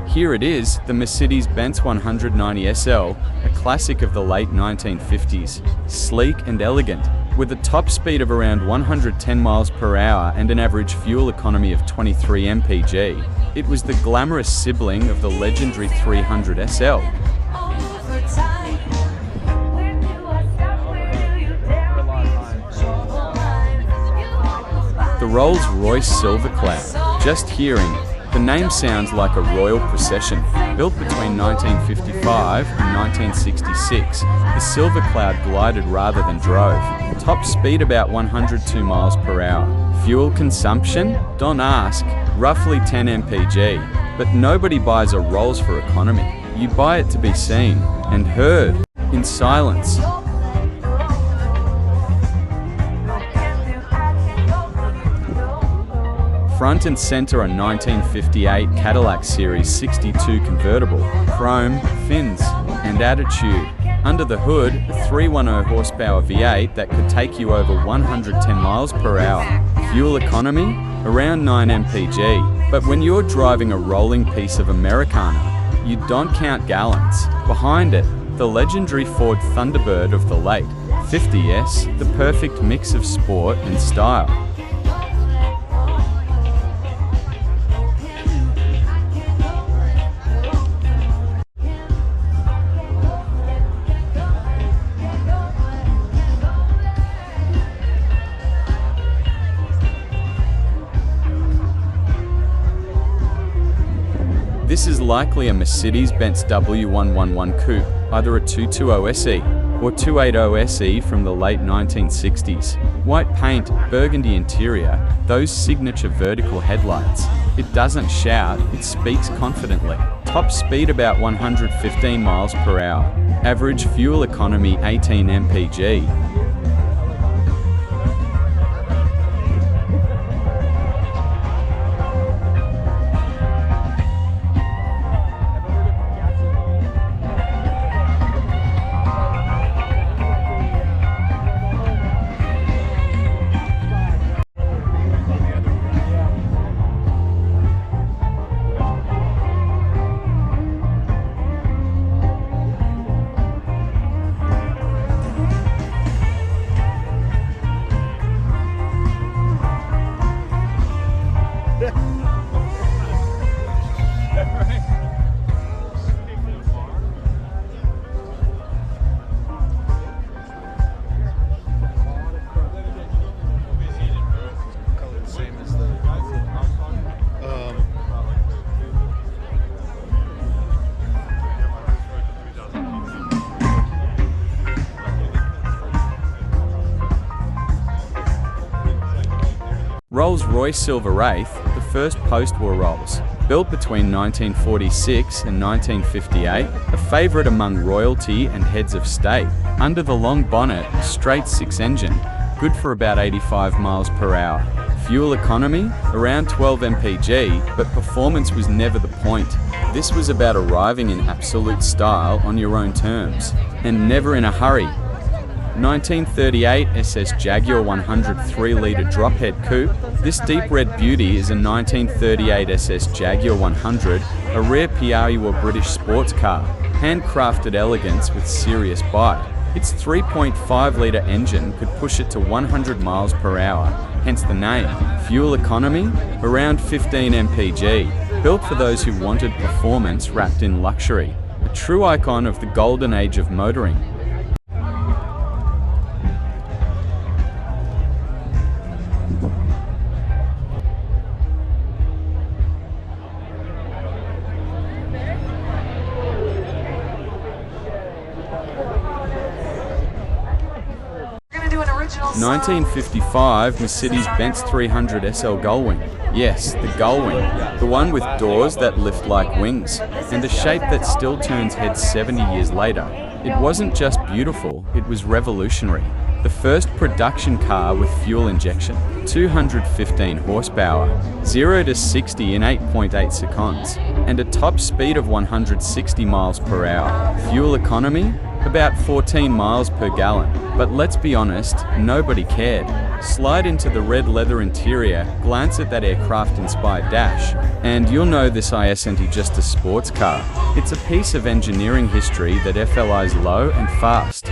Here it is, the Mercedes-Benz 190 SL, a classic of the late 1950s, sleek and elegant, with a top speed of around 110 miles per hour and an average fuel economy of 23 mpg. It was the glamorous sibling of the legendary 300 SL. The Rolls-Royce Silver Cloud. Just hearing, the name sounds like a royal procession. Built between 1955 and 1966, the Silver Cloud glided rather than drove. Top speed about 102 miles per hour. Fuel consumption? Don't ask. Roughly 10 mpg. But nobody buys a Rolls for economy. You buy it to be seen and heard in silence. Front and center a 1958 Cadillac Series 62 convertible, chrome, fins, and attitude. Under the hood, a 310 horsepower V8 that could take you over 110 miles per hour. Fuel economy? Around 9 mpg. But when you're driving a rolling piece of Americana, you don't count gallons. Behind it, the legendary Ford Thunderbird of the late 50s, the perfect mix of sport and style. This is likely a Mercedes-Benz W111 coupe, either a 220 SE or 280 SE from the late 1960s. White paint, burgundy interior, those signature vertical headlights. It doesn't shout, it speaks confidently. Top speed about 115 miles per hour. Average fuel economy 18 mpg. Rolls-Royce Silver Wraith, the first post-war Rolls. Built between 1946 and 1958, a favourite among royalty and heads of state. Under the long bonnet, straight 6 engine, good for about 85 miles per hour. Fuel economy? Around 12 mpg, but performance was never the point. This was about arriving in absolute style on your own terms, and never in a hurry. 1938 SS Jaguar 103-litre drophead coupe. This deep red beauty is a 1938 SS Jaguar 100, a rare PRU or British sports car, handcrafted elegance with serious bite. Its 3.5-litre engine could push it to 100 miles per hour, hence the name. Fuel economy? Around 15 mpg. Built for those who wanted performance wrapped in luxury. A true icon of the golden age of motoring. 1955 Mercedes-Benz 300 SL Gullwing. Yes, the Gullwing. The one with doors that lift like wings, and a shape that still turns heads 70 years later. It wasn't just beautiful, it was revolutionary. The first production car with fuel injection. 215 horsepower, 0 to 60 in 8.8 seconds, and a top speed of 160 miles per hour. Fuel economy? about 14 miles per gallon. But let's be honest, nobody cared. Slide into the red leather interior, glance at that aircraft-inspired dash, and you'll know this isn't just a sports car. It's a piece of engineering history that FLI's low and fast.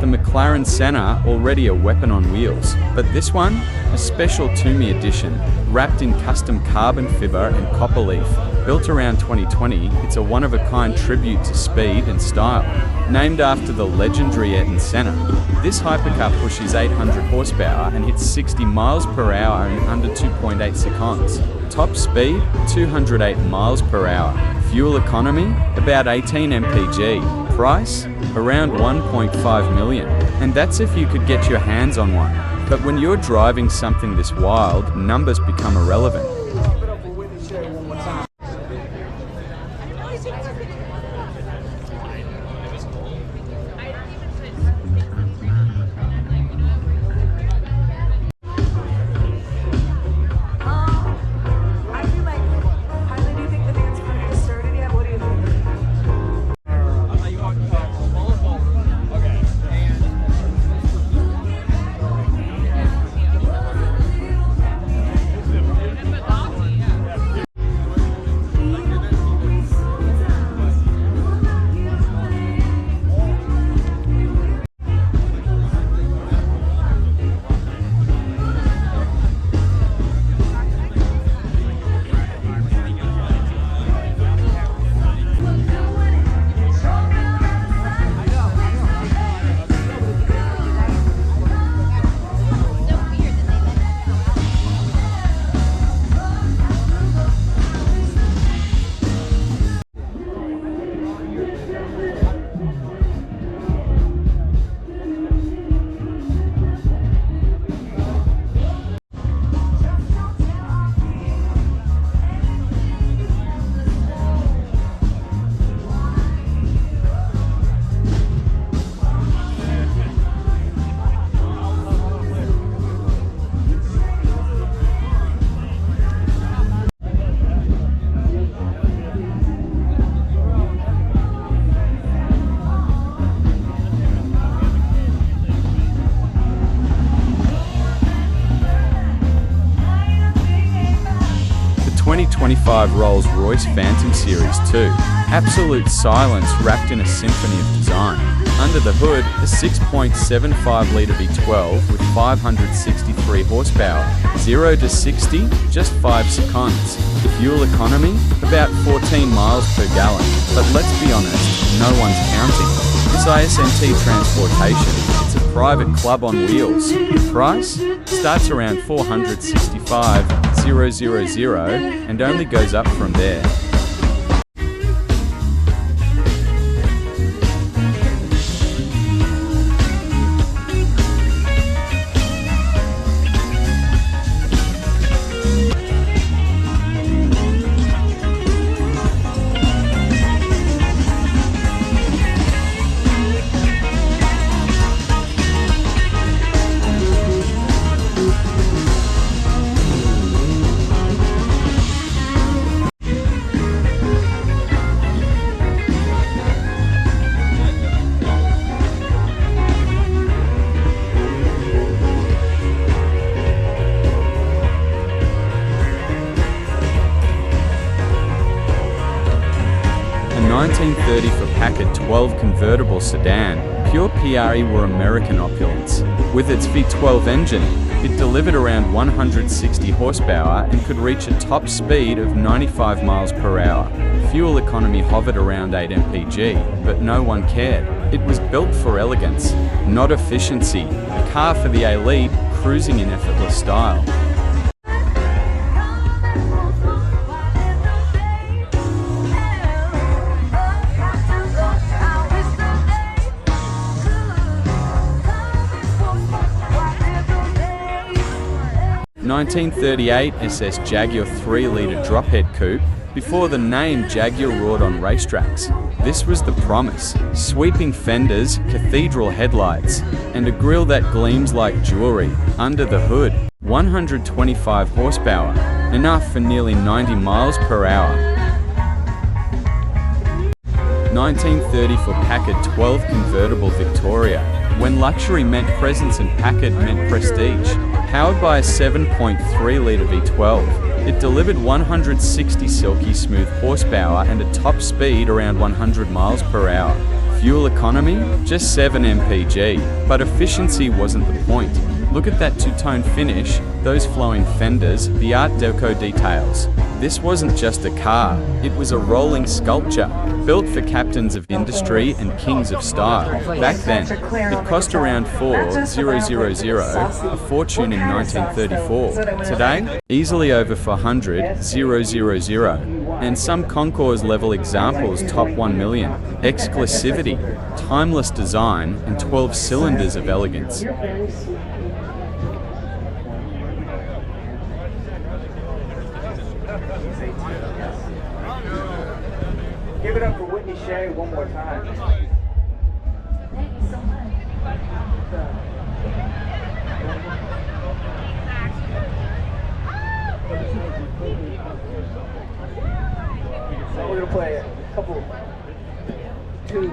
McLaren Senna, already a weapon on wheels, but this one, a special to-me edition, wrapped in custom carbon fiber and copper leaf. Built around 2020, it's a one-of-a-kind tribute to speed and style. Named after the legendary Ayrton Senna, this hypercar pushes 800 horsepower and hits 60 miles per hour in under 2.8 seconds. Top speed, 208 miles per hour. Fuel economy, about 18 mpg. Price, around 1.5 million. And that's if you could get your hands on one. But when you're driving something this wild, numbers become irrelevant. The 2025 Rolls-Royce Phantom Series 2. Absolute silence wrapped in a symphony of design. Under the hood, a 6.75-litre V12 with 563 horsepower. 0 to 60, just 5 seconds. Fuel economy, about 14 miles per gallon. But let's be honest, no one's counting. This ISNT transportation, it's a private club on wheels. The price starts around $465,000 and only goes up from there. 1930 for Packard 12 convertible sedan, pure PRE were American opulence. With its V12 engine, it delivered around 160 horsepower and could reach a top speed of 95 miles per hour. Fuel economy hovered around 8 mpg, but no one cared. It was built for elegance, not efficiency. A car for the elite, cruising in effortless style. (1938) SS Jaguar 3-litre drophead coupe, before the name Jaguar roared on racetracks. This was the promise: sweeping fenders, cathedral headlights, and a grille that gleams like jewelry. Under the hood, 125 horsepower, enough for nearly 90 miles per hour. 1930 for Packard 12 convertible Victoria, when luxury meant presence and Packard meant prestige. Powered by a 7.3-litre V12, it delivered 160 silky smooth horsepower and a top speed around 100 miles per hour. Fuel economy? Just 7 mpg, but efficiency wasn't the point. Look at that two-tone finish, those flowing fenders, the Art Deco details. This wasn't just a car, it was a rolling sculpture, built for captains of industry and kings of style. Back then, it cost around $4,000, a fortune in 1934. Today, easily over $400,000, and some Concours level examples top 1 million. Exclusivity, timeless design, and 12 cylinders of elegance. Give it up for Whitney Shea one more time. Thank you so much. So we're gonna play a couple, two.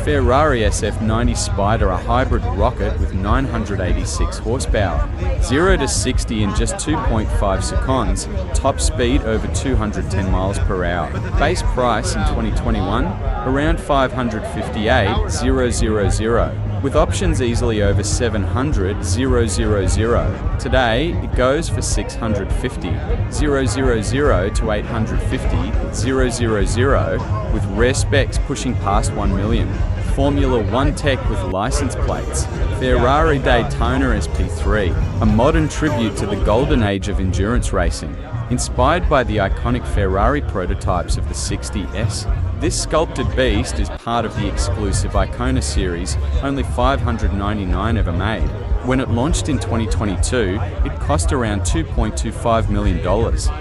Ferrari SF90 Spider, a hybrid rocket with 986 horsepower. 0 to 60 in just 2.5 seconds, top speed over 210 miles per hour. Base price in 2021, around $558,000, with options easily over $700,000. Today, it goes for $650,000 to $850,000, with rare specs pushing past 1 million. Formula One tech with license plates. Ferrari Daytona SP3, a modern tribute to the golden age of endurance racing. Inspired by the iconic Ferrari prototypes of the 60S, this sculpted beast is part of the exclusive Icona series, only 599 ever made. When it launched in 2022, it cost around $2.25 million.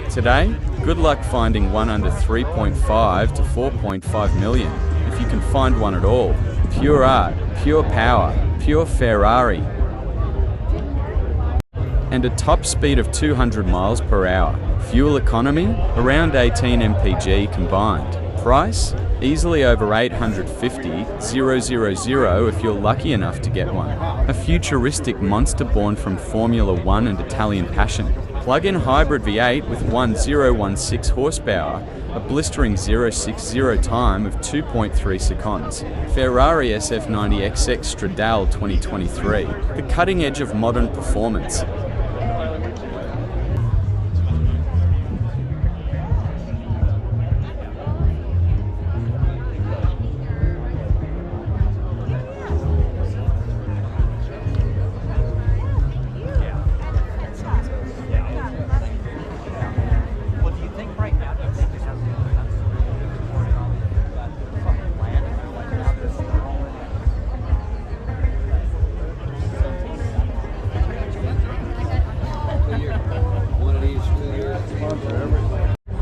Today, good luck finding one under 3.5 to 4.5 million, if you can find one at all. Pure art, pure power, pure Ferrari. And a top speed of 200 miles per hour. Fuel economy, around 18 mpg combined. Price, easily over 850,000 if you're lucky enough to get one. A futuristic monster born from Formula One and Italian passion. Plug-in hybrid V8 with 1016 horsepower, a blistering 0-60 time of 2.3 seconds. Ferrari SF90 XX Stradale 2023, the cutting edge of modern performance.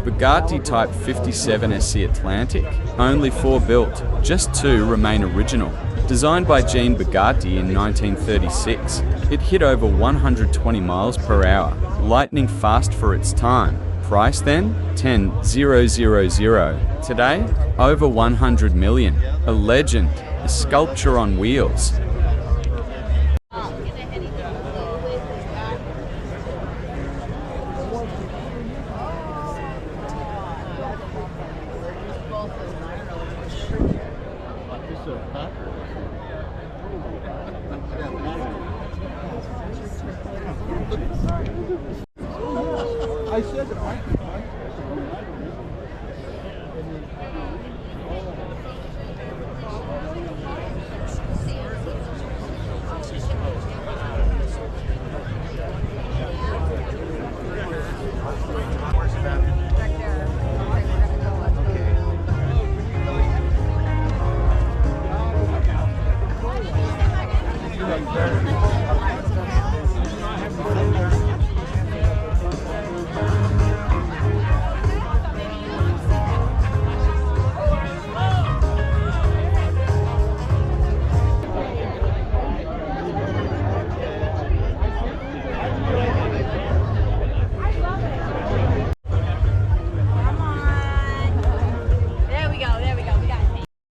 Bugatti Type 57 SC Atlantic. Only 4 built, just 2 remain original. Designed by Jean Bugatti in 1936, it hit over 120 miles per hour, lightning fast for its time. Price then? 10,000. Today, over 100 million. A legend, a sculpture on wheels. I said that I